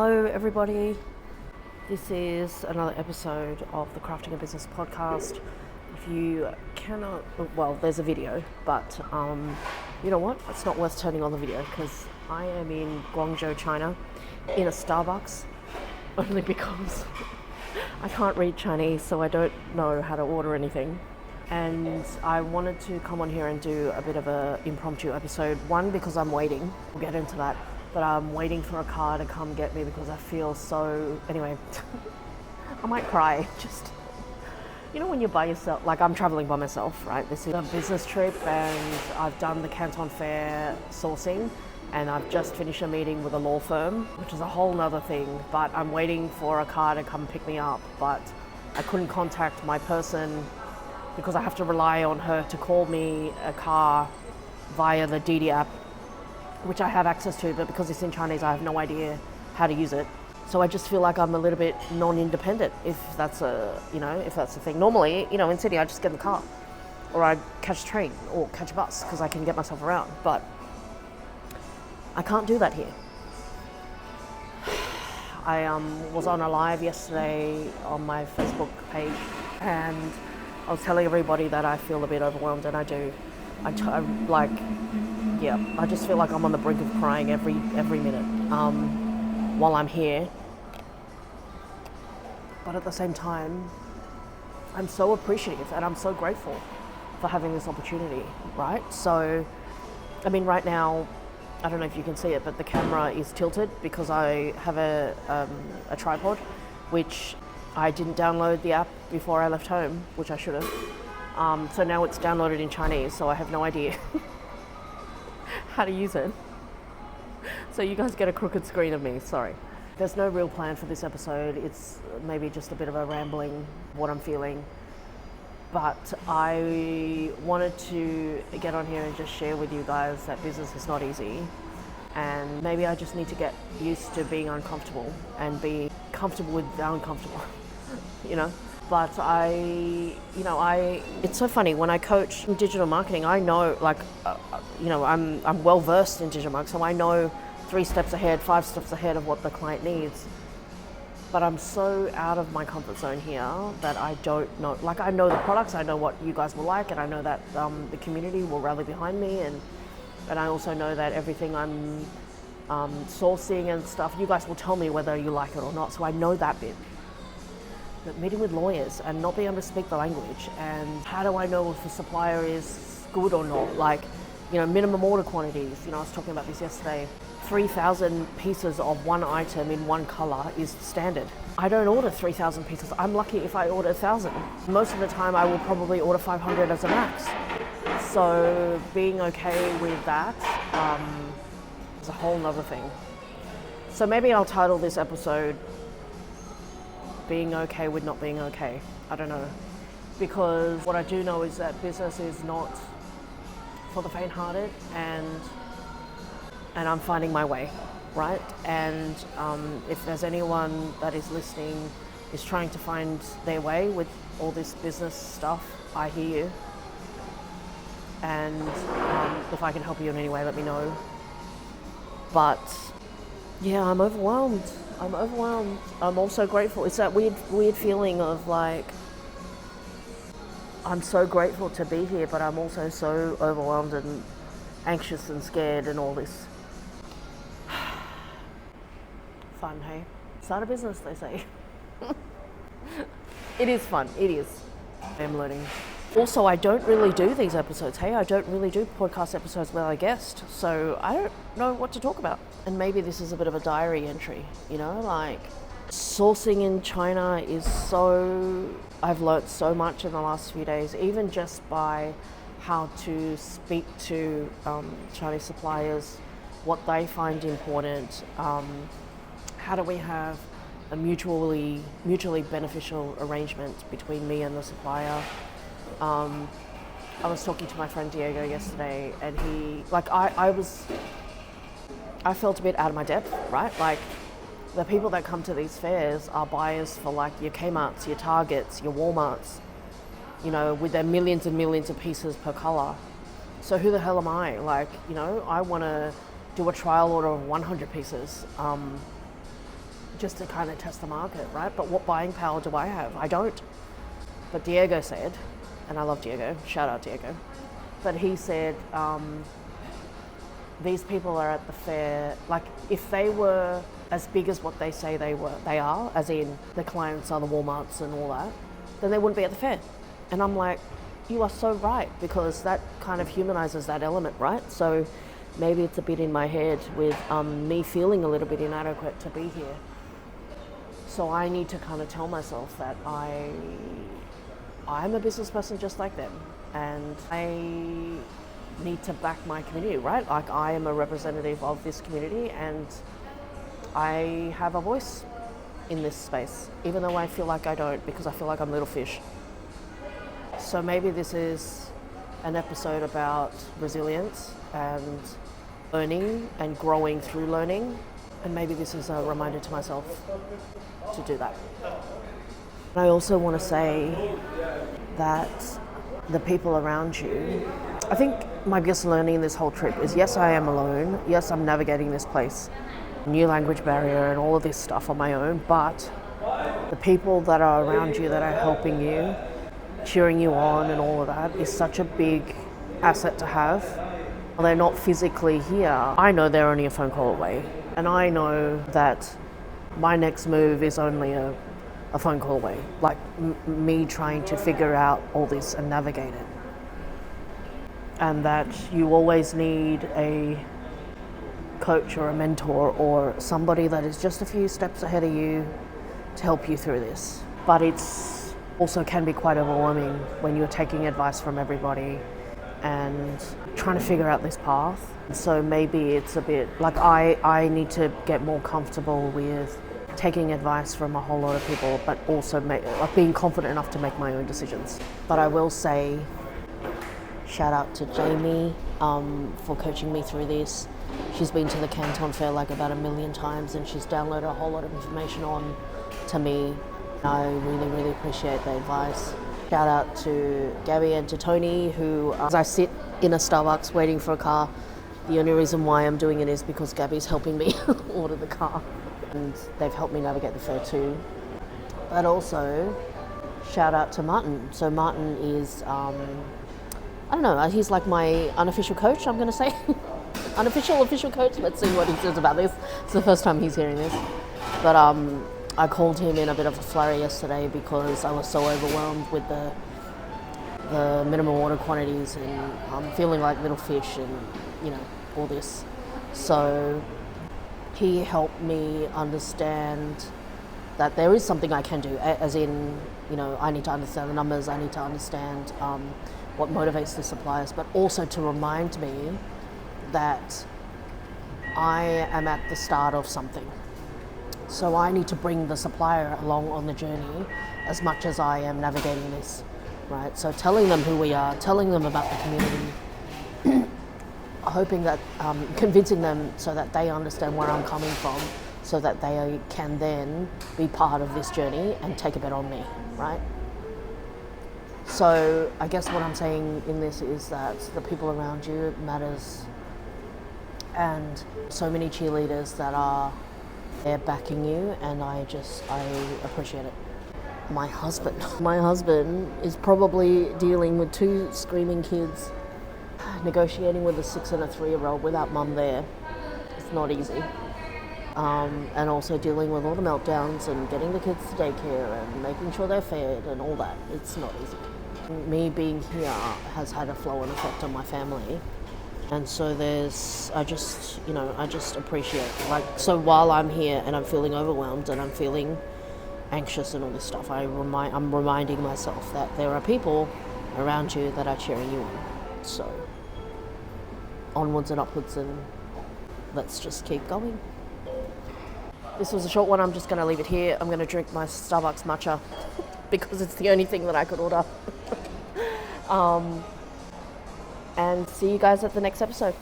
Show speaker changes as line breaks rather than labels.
Hello everybody, this is another episode of the Crafting a Business podcast. If you cannot, well, there's a video, but you know what, it's not worth turning on the video because I am in Guangzhou, China, in a Starbucks, only because I can't read Chinese, so I don't know how to order anything. And I wanted to come on here and do a bit of an impromptu episode. One, because I'm waiting, we'll get into that, but I'm waiting for a car to come get me because I feel so, anyway, I might cry. Just, you know when you're by yourself, like I'm traveling by myself, right? This is a business trip and I've done the Canton Fair sourcing and I've just finished a meeting with a law firm, which is a whole nother thing, but I'm waiting for a car to come pick me up, but I couldn't contact my person because I have to rely on her to call me a car via the Didi app, which I have access to, but because it's in Chinese, I have no idea how to use it. So I just feel like I'm a little bit non-independent, if that's a thing. Normally, in Sydney, I just get in the car, or I catch a train, or catch a bus, because I can get myself around. But I can't do that here. I was on a live yesterday on my Facebook page, and I was telling everybody that I feel a bit overwhelmed, and I do. I just feel like I'm on the brink of crying every minute while I'm here. But at the same time, I'm so appreciative and I'm so grateful for having this opportunity, right? So, I mean, right now, I don't know if you can see it, but the camera is tilted because I have a tripod, which I didn't download the app before I left home, which I should have. So now it's downloaded in Chinese, so I have no idea how to use it. So you guys get a crooked screen of me, sorry. There's no real plan for this episode. It's maybe just a bit of a rambling, what I'm feeling. But I wanted to get on here and just share with you guys that business is not easy. And maybe I just need to get used to being uncomfortable and be comfortable with the uncomfortable, But it's so funny, when I coach in digital marketing, I know, I'm well versed in digital marketing, so I know 3 steps ahead, 5 steps ahead of what the client needs. But I'm so out of my comfort zone here that I don't know. Like, I know the products, I know what you guys will like, and I know that the community will rally behind me, and I also know that everything I'm sourcing and stuff, you guys will tell me whether you like it or not, so I know that bit. But meeting with lawyers and not being able to speak the language, and how do I know if a supplier is good or not? Like, minimum order quantities. I was talking about this yesterday. 3,000 pieces of one item in one color is standard. I don't order 3,000 pieces. I'm lucky if I order 1,000. Most of the time I will probably order 500 as a max. So being okay with that is a whole nother thing. So maybe I'll title this episode Being Okay with Not Being Okay. I don't know. Because what I do know is that business is not for the faint-hearted, and I'm finding my way, right? And if there's anyone that is listening, is trying to find their way with all this business stuff, I hear you. And if I can help you in any way, let me know. But yeah, I'm overwhelmed. I'm also grateful. It's that weird feeling of like, I'm so grateful to be here, but I'm also so overwhelmed and anxious and scared and all this. Fun, hey? Start a business, they say. It is fun, it is. I'm learning. Also, I don't really do these episodes, hey? I don't really do podcast episodes where I guest, so I don't know what to talk about. And maybe this is a bit of a diary entry, like sourcing in China is I've learnt so much in the last few days, even just by how to speak to Chinese suppliers, what they find important, how do we have a mutually beneficial arrangement between me and the supplier. I was talking to my friend Diego yesterday, and I felt a bit out of my depth, right? Like, the people that come to these fairs are buyers for like your Kmarts, your Targets, your Walmarts, with their millions and millions of pieces per color. So who the hell am I? Like, I want to do a trial order of 100 pieces. just to kind of test the market, right? But what buying power do I have? I don't. But Diego said, and I love Diego, shout out Diego, but he said, these people are at the fair, like if they were as big as what they say they are, as in the clients are the Walmarts and all that, then they wouldn't be at the fair. And I'm like, you are so right, because that kind of humanizes that element, right? So maybe it's a bit in my head with me feeling a little bit inadequate to be here. So I need to kind of tell myself that I'm a business person just like them, and I need to back my community, right? Like I am a representative of this community and I have a voice in this space, even though I feel like I don't, because I feel like I'm little fish. So maybe this is an episode about resilience and learning and growing through learning, and maybe this is a reminder to myself to do that. I also want to say that the people around you, I think my biggest learning in this whole trip is, yes, I am alone. Yes, I'm navigating this place, new language barrier and all of this stuff on my own, but the people that are around you that are helping you, cheering you on and all of that is such a big asset to have. Well, they're not physically here. I know they're only a phone call away, and I know that my next move is only a phone call away, like me trying to figure out all this and navigate it. And that you always need a coach or a mentor or somebody that is just a few steps ahead of you to help you through this. But it's also can be quite overwhelming when you're taking advice from everybody and trying to figure out this path. So maybe it's a bit like I need to get more comfortable with taking advice from a whole lot of people, but also being confident enough to make my own decisions. But I will say, shout out to Jamie for coaching me through this. She's been to the Canton Fair like about 1 million times, and she's downloaded a whole lot of information on to me. I really, really appreciate the advice. Shout out to Gabby and to Tony, who, as I sit in a Starbucks waiting for a car, the only reason why I'm doing it is because Gabby's helping me order the car. And they've helped me navigate the fair too. But also, shout out to Martin. So Martin is, I don't know, he's like my unofficial coach, I'm gonna say. Official coach, let's see what he says about this. It's the first time he's hearing this. But I called him in a bit of a flurry yesterday because I was so overwhelmed with the minimum water quantities, and I'm feeling like little fish and, you know, all this. So he helped me understand that there is something I can do, as in, you know, I need to understand the numbers, I need to understand what motivates the suppliers, but also to remind me that I am at the start of something. So I need to bring the supplier along on the journey as much as I am navigating this, right? So telling them who we are, telling them about the community, hoping that, convincing them so that they understand where I'm coming from, so that they can then be part of this journey and take a bet on me, right? So I guess what I'm saying in this is that the people around you matters, and so many cheerleaders that are there backing you, and I appreciate it. My husband is probably dealing with 2 screaming kids, negotiating with a 6 and a 3-year-old without mum there. It's not easy. And also dealing with all the meltdowns and getting the kids to daycare and making sure they're fed and all that. It's not easy. Me being here has had a flow-on effect on my family. And so I just appreciate, like, so while I'm here and I'm feeling overwhelmed and I'm feeling anxious and all this stuff, I'm reminding myself that there are people around you that are cheering you on. So onwards and upwards, and let's just keep going. This was a short one. I'm just going to leave it here. I'm going to drink my Starbucks matcha because it's the only thing that I could order. And see you guys at the next episode.